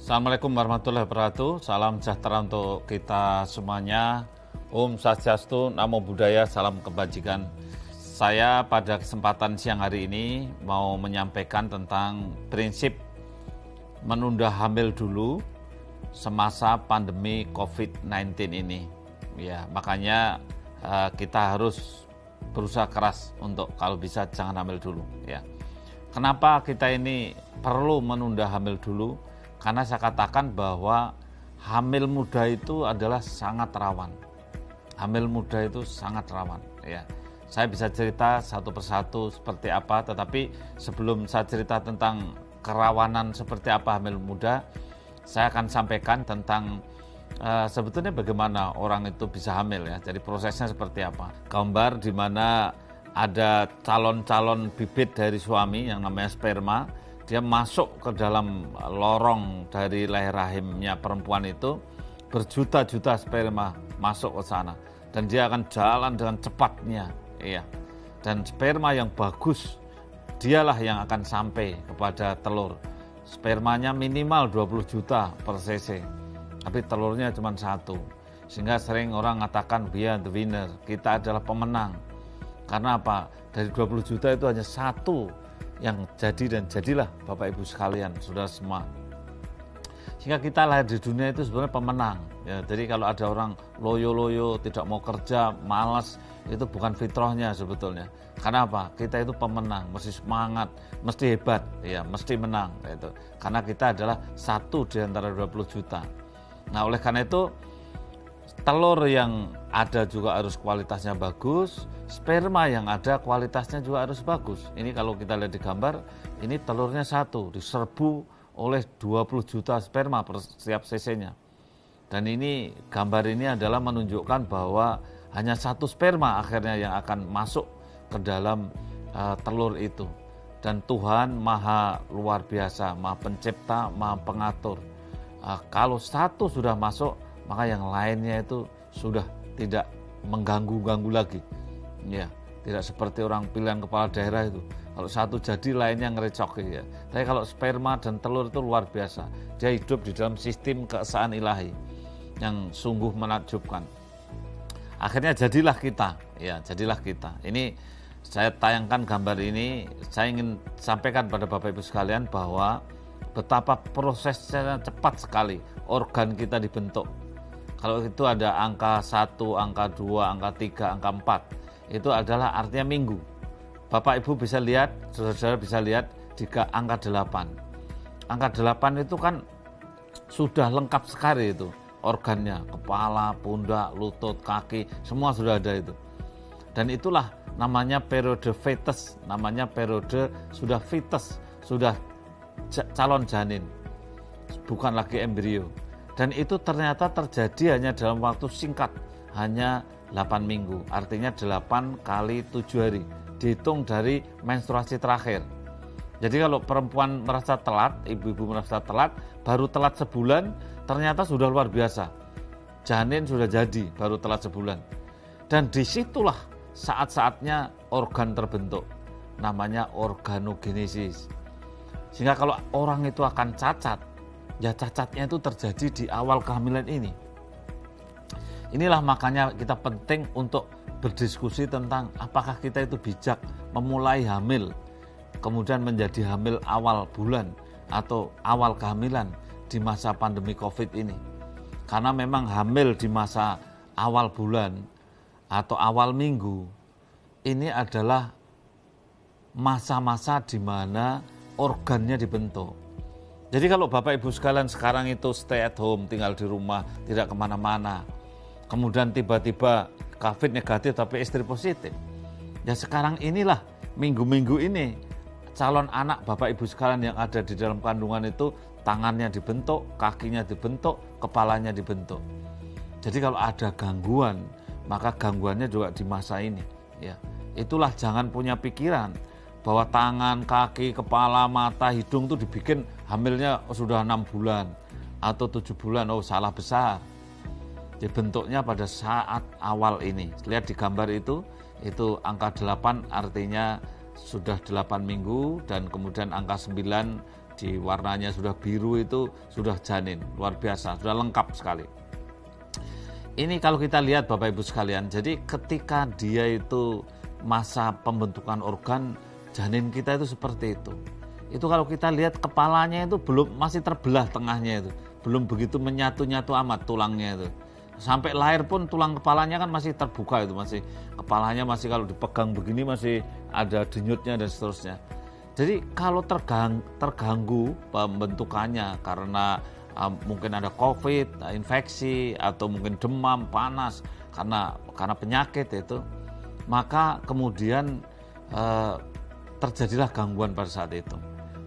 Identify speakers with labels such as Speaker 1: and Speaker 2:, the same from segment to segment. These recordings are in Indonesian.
Speaker 1: Assalamualaikum warahmatullahi wabarakatuh. Salam sejahtera untuk kita semuanya. Om Swastiastu, Namo Buddhaya, salam kebajikan. Saya pada kesempatan siang hari ini mau menyampaikan tentang prinsip menunda hamil dulu semasa pandemi COVID-19 ini. Ya, makanya kita harus berusaha keras untuk kalau bisa jangan hamil dulu. Ya. Kenapa kita ini perlu menunda hamil dulu? Karena saya katakan bahwa hamil muda itu adalah sangat rawan. Hamil muda itu sangat rawan. Ya, saya bisa cerita satu persatu seperti apa, tetapi sebelum saya cerita tentang kerawanan seperti apa hamil muda, saya akan sampaikan tentang sebetulnya bagaimana orang itu bisa hamil ya. Jadi prosesnya seperti apa. Gambar di mana ada calon-calon bibit dari suami yang namanya sperma. Dia masuk ke dalam lorong dari leher rahimnya perempuan itu, berjuta-juta sperma masuk ke sana dan dia akan jalan dengan cepatnya, iya. Dan sperma yang bagus dialah yang akan sampai kepada telur. Spermanya minimal 20 juta per cc, tapi telurnya cuma satu. Sehingga sering orang mengatakan we are the winner, kita adalah pemenang. Karena apa? Dari 20 juta itu hanya satu yang jadi, dan jadilah Bapak Ibu sekalian, saudara semua. Sehingga kita lahir di dunia itu sebenarnya pemenang. Ya, jadi kalau ada orang loyo-loyo, tidak mau kerja, malas, itu bukan fitrahnya sebetulnya. Karena apa? Kita itu pemenang, mesti semangat, mesti hebat, ya, mesti menang. Itu. Karena kita adalah satu di antara 20 juta. Nah, oleh karena itu, telur yang ada juga harus kualitasnya bagus, sperma yang ada kualitasnya juga harus bagus. Ini kalau kita lihat di gambar, ini telurnya satu, diserbu oleh 20 juta sperma per setiap cc-nya. Dan ini gambar ini adalah menunjukkan bahwa hanya satu sperma akhirnya yang akan masuk ke dalam telur itu. Dan Tuhan maha luar biasa, maha pencipta, maha pengatur. Kalau satu sudah masuk, maka yang lainnya itu sudah tidak mengganggu-ganggu lagi. Ya, tidak seperti orang pilihan kepala daerah itu. Kalau satu jadi lainnya ngerecok ya. Tapi kalau sperma dan telur itu luar biasa. Dia hidup di dalam sistem keesaan ilahi yang sungguh menakjubkan. Akhirnya jadilah kita, ya, jadilah kita. Ini saya tayangkan gambar ini, saya ingin sampaikan pada Bapak Ibu sekalian bahwa betapa prosesnya cepat sekali organ kita dibentuk. Kalau itu ada angka 1, angka 2, angka 3, angka 4, itu adalah artinya minggu. Bapak Ibu bisa lihat, saudara-saudara bisa lihat di angka 8. Angka 8 itu kan sudah lengkap sekali itu organnya, kepala, pundak, lutut, kaki, semua sudah ada itu. Dan itulah namanya periode fetus, namanya periode sudah fetus, sudah calon janin, bukan lagi embrio. Dan itu ternyata terjadi hanya dalam waktu singkat, hanya 8 minggu, artinya 8 kali 7 hari, dihitung dari menstruasi terakhir. Jadi kalau perempuan merasa telat, ibu-ibu merasa telat, baru telat sebulan, ternyata sudah luar biasa. Janin sudah jadi, baru telat sebulan. Dan disitulah saat-saatnya organ terbentuk, namanya organogenesis. Sehingga kalau orang itu akan cacat, ya cacatnya itu terjadi di awal kehamilan ini. Inilah makanya kita penting untuk berdiskusi tentang apakah kita itu bijak memulai hamil, kemudian menjadi hamil awal bulan atau awal kehamilan di masa pandemi COVID ini. Karena memang hamil di masa awal bulan atau awal minggu, ini adalah masa-masa di mana organnya dibentuk. Jadi kalau Bapak Ibu sekalian sekarang itu stay at home, tinggal di rumah, tidak kemana-mana, kemudian tiba-tiba COVID negatif tapi istri positif, ya sekarang inilah minggu-minggu ini calon anak Bapak Ibu sekalian yang ada di dalam kandungan itu tangannya dibentuk, kakinya dibentuk, kepalanya dibentuk. Jadi kalau ada gangguan, maka gangguannya juga di masa ini. Ya, itulah jangan punya pikiran bahwa tangan, kaki, kepala, mata, hidung itu dibikin hamilnya sudah 6 bulan atau 7 bulan, oh salah besar. Dibentuknya pada saat awal ini. Lihat di gambar itu angka 8 artinya sudah 8 minggu, dan kemudian angka 9 di warnanya sudah biru itu sudah janin, luar biasa, sudah lengkap sekali. Ini kalau kita lihat Bapak Ibu sekalian, jadi ketika dia itu masa pembentukan organ, janin kita itu seperti itu. Itu kalau kita lihat kepalanya itu masih terbelah tengahnya itu, belum begitu menyatu-nyatu amat tulangnya itu. Sampai lahir pun tulang kepalanya kan masih terbuka itu, masih kepalanya masih kalau dipegang begini masih ada denyutnya dan seterusnya. Jadi kalau terganggu pembentukannya karena mungkin ada COVID, infeksi, atau mungkin demam, panas karena penyakit itu, maka kemudian terjadilah gangguan pada saat itu.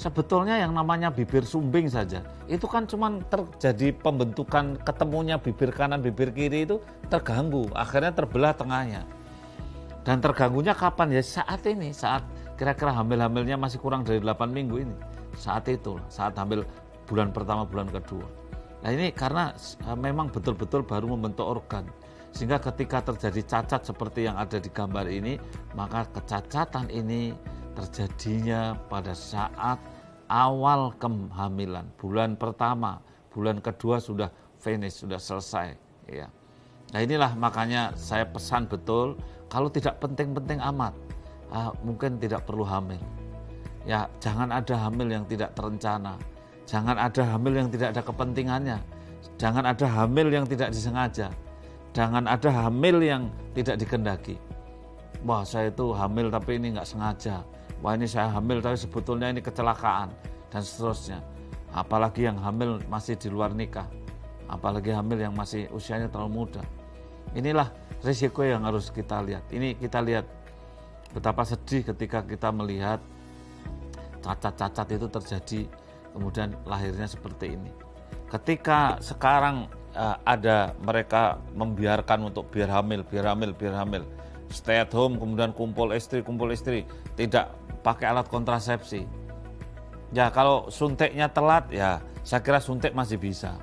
Speaker 1: Sebetulnya yang namanya bibir sumbing saja, itu kan cuma terjadi pembentukan ketemunya bibir kanan, bibir kiri itu terganggu, akhirnya terbelah tengahnya. Dan terganggunya kapan? Ya saat ini, saat kira-kira hamil-hamilnya masih kurang dari 8 minggu ini. Saat itu, saat hamil bulan pertama, bulan kedua. Nah ini karena memang betul-betul baru membentuk organ. Sehingga ketika terjadi cacat seperti yang ada di gambar ini, maka kecacatan ini terjadinya pada saat awal kehamilan. Bulan pertama, bulan kedua sudah finish, sudah selesai. Ya. Nah inilah makanya saya pesan betul, kalau tidak penting-penting amat, mungkin tidak perlu hamil. Ya, jangan ada hamil yang tidak terencana. Jangan ada hamil yang tidak ada kepentingannya. Jangan ada hamil yang tidak disengaja. Jangan ada hamil yang tidak dikehendaki. Wah, saya itu hamil tapi ini nggak sengaja. Wah, ini saya hamil tapi sebetulnya ini kecelakaan dan seterusnya. Apalagi yang hamil masih di luar nikah. Apalagi hamil yang masih usianya terlalu muda. Inilah risiko yang harus kita lihat. Ini kita lihat betapa sedih ketika kita melihat cacat-cacat itu terjadi, kemudian lahirnya seperti ini. Ketika sekarang ada mereka membiarkan untuk biar hamil, stay at home, kemudian kumpul istri, tidak pakai alat kontrasepsi. Ya kalau suntiknya telat, ya saya kira suntik masih bisa.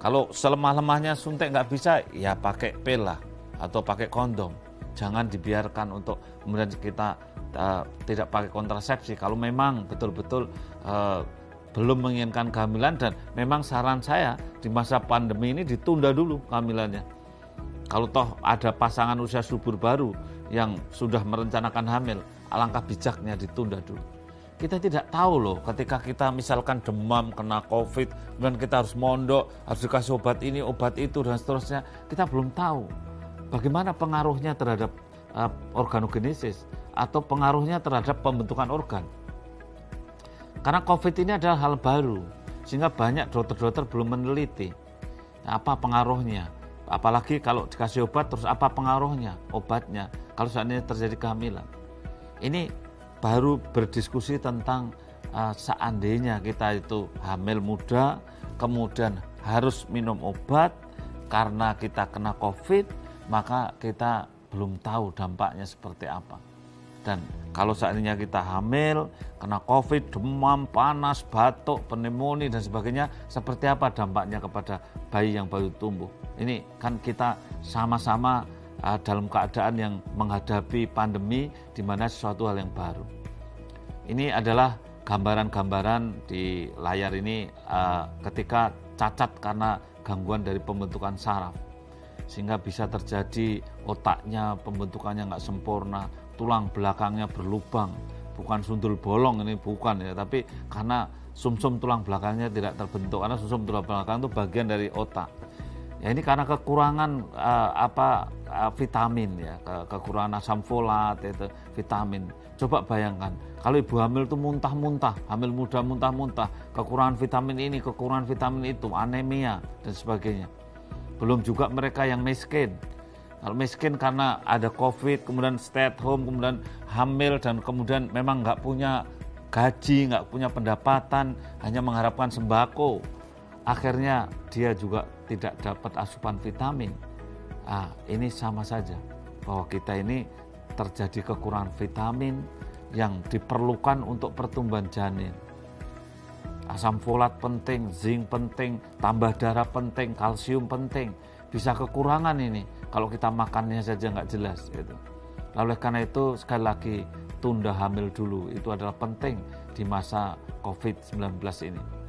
Speaker 1: Kalau selemah-lemahnya suntik nggak bisa, ya pakai pil lah atau pakai kondom. Jangan dibiarkan untuk kemudian kita tidak pakai kontrasepsi. Kalau memang betul-betul belum menginginkan kehamilan, dan memang saran saya di masa pandemi ini ditunda dulu kehamilannya. Kalau toh ada pasangan usia subur baru yang sudah merencanakan hamil, alangkah bijaknya ditunda dulu. Kita tidak tahu loh, ketika kita misalkan demam, kena COVID, kemudian kita harus mondok, harus dikasih obat ini, obat itu, dan seterusnya. Kita belum tahu bagaimana pengaruhnya terhadap organogenesis atau pengaruhnya terhadap pembentukan organ. Karena COVID ini adalah hal baru, sehingga banyak dokter-dokter belum meneliti apa pengaruhnya. Apalagi kalau dikasih obat, terus apa pengaruhnya obatnya kalau seandainya terjadi kehamilan. Ini baru berdiskusi tentang seandainya kita itu hamil muda, kemudian harus minum obat karena kita kena COVID, maka kita belum tahu dampaknya seperti apa. Dan kalau seandainya kita hamil, kena COVID, demam, panas, batuk, pneumonia dan sebagainya, seperti apa dampaknya kepada bayi yang baru tumbuh. Ini kan kita sama-sama dalam keadaan yang menghadapi pandemi, di mana sesuatu hal yang baru. Ini adalah gambaran-gambaran di layar ini ketika cacat karena gangguan dari pembentukan saraf. Sehingga bisa terjadi otaknya pembentukannya nggak sempurna, tulang belakangnya berlubang, bukan sundul bolong, ini bukan ya, tapi karena sumsum tulang belakangnya tidak terbentuk, karena sumsum tulang belakang itu bagian dari otak. Ya ini karena kekurangan vitamin ya, kekurangan asam folat itu vitamin. Coba bayangkan kalau ibu hamil itu muntah-muntah, hamil muda muntah-muntah, kekurangan vitamin ini, kekurangan vitamin itu, anemia dan sebagainya. Belum juga mereka yang miskin. Kalau miskin karena ada COVID, kemudian stay at home, kemudian hamil, dan kemudian memang nggak punya gaji, nggak punya pendapatan, hanya mengharapkan sembako. Akhirnya dia juga tidak dapat asupan vitamin. Ini sama saja, bahwa kita ini terjadi kekurangan vitamin yang diperlukan untuk pertumbuhan janin. Asam folat penting, zinc penting, tambah darah penting, kalsium penting. Bisa kekurangan ini kalau kita makannya saja nggak jelas gitu. Oleh karena itu sekali lagi tunda hamil dulu. Itu adalah penting di masa COVID-19 ini.